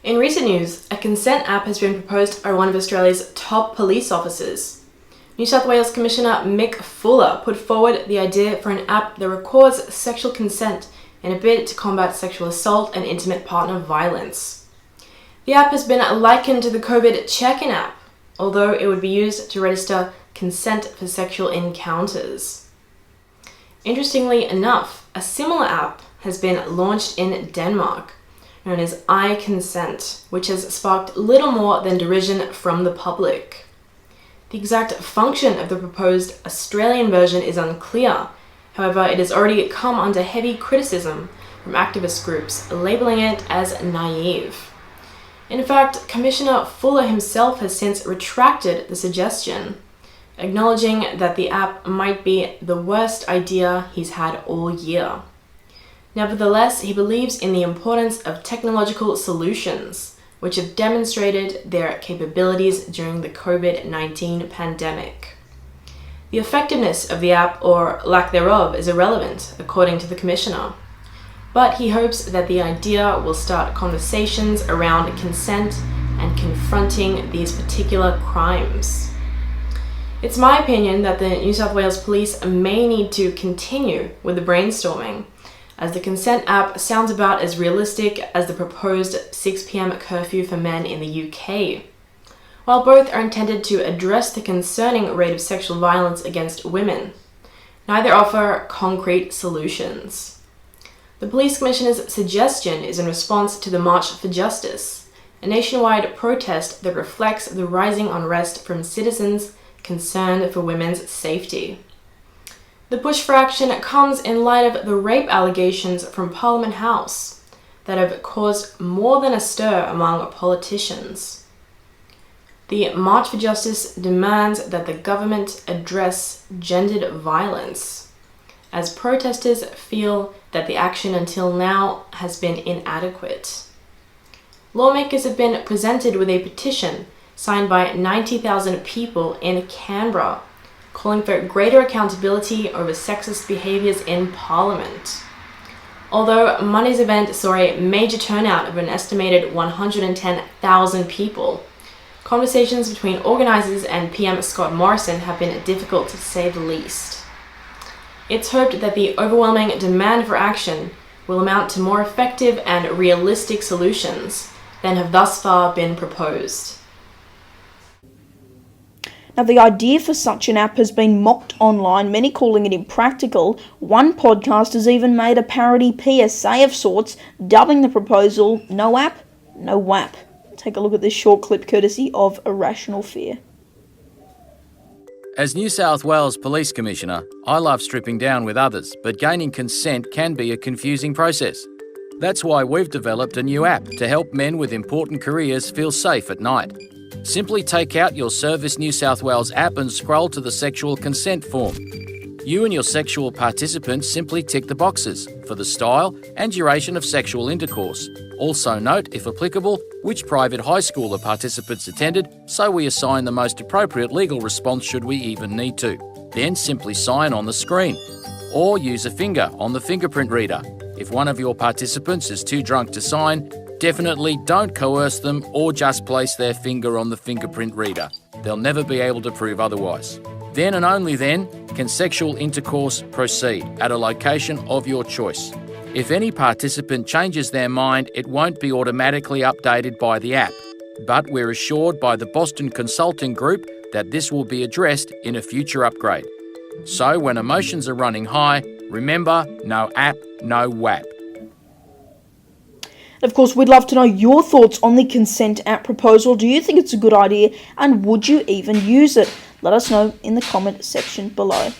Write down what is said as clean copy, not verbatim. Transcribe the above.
In recent news, a consent app has been proposed by one of Australia's top police officers. New South Wales Commissioner Mick put forward the idea for an app that records sexual consent in a bid to combat sexual assault and intimate partner violence. The app has been likened to the COVID check-in app, although it would be used to register consent for sexual encounters. Interestingly enough, a similar app has been launched in Denmark, known as I Consent, which has sparked little more than derision from the public. The exact function of the proposed Australian version is unclear. However, it has already come under heavy criticism from activist groups, labeling it as naive. In fact, Commissioner Fuller himself has since retracted the suggestion, acknowledging that the app might be the worst idea he's had all year. Nevertheless, he believes in the importance of technological solutions, which have demonstrated their capabilities during the COVID-19 pandemic. The effectiveness of the app, or lack thereof, is irrelevant, according to the Commissioner. But he hopes that the idea will start conversations around consent and confronting these particular crimes. It's my opinion that the New South Wales Police may need to continue with the brainstorming, as the consent app sounds about as realistic as the proposed 6 p.m. curfew for men in the UK. While both are intended to address the concerning rate of sexual violence against women, neither offer concrete solutions. The Police Commissioner's suggestion is in response to the March for Justice, a nationwide protest that reflects the rising unrest from citizens concerned for women's safety. The push for action comes in light of the rape allegations from Parliament House that have caused more than a stir among politicians. The March for Justice demands that the government address gendered violence, as protesters feel that the action until now has been inadequate. Lawmakers have been presented with a petition signed by 90,000 people in Canberra, calling for greater accountability over sexist behaviours in Parliament. Although Monday's event saw a major turnout of an estimated 110,000 people, conversations between organisers and PM Scott Morrison have been difficult to say the least. It's hoped that the overwhelming demand for action will amount to more effective and realistic solutions than have thus far been proposed. Now, the idea for such an app has been mocked online, many calling it impractical. One podcast has even made a parody PSA of sorts, dubbing the proposal "No App, No WAP." Take a look at this short clip courtesy of Irrational Fear. As New South Wales Police Commissioner, I love stripping down with others, but gaining consent can be a confusing process. That's why we've developed a new app to help men with important careers feel safe at night. Simply take out your Service New South Wales app and scroll to the sexual consent form. You and your sexual participants simply tick the boxes for the style and duration of sexual intercourse. Also note, if applicable, which private high school the participants attended, so we assign the most appropriate legal response should we even need to. Then simply sign on the screen. Or use a finger on the fingerprint reader. If one of your participants is too drunk to sign, definitely don't coerce them or just place their finger on the fingerprint reader. They'll never be able to prove otherwise. Then and only then can sexual intercourse proceed at a location of your choice. If any participant changes their mind, it won't be automatically updated by the app, but we're assured by the Boston Consulting Group that this will be addressed in a future upgrade. So when emotions are running high, remember, no app, no WAP. Of course, we'd love to know your thoughts on the consent app proposal. Do you think it's a good idea, and would you even use it? Let us know in the comment section below.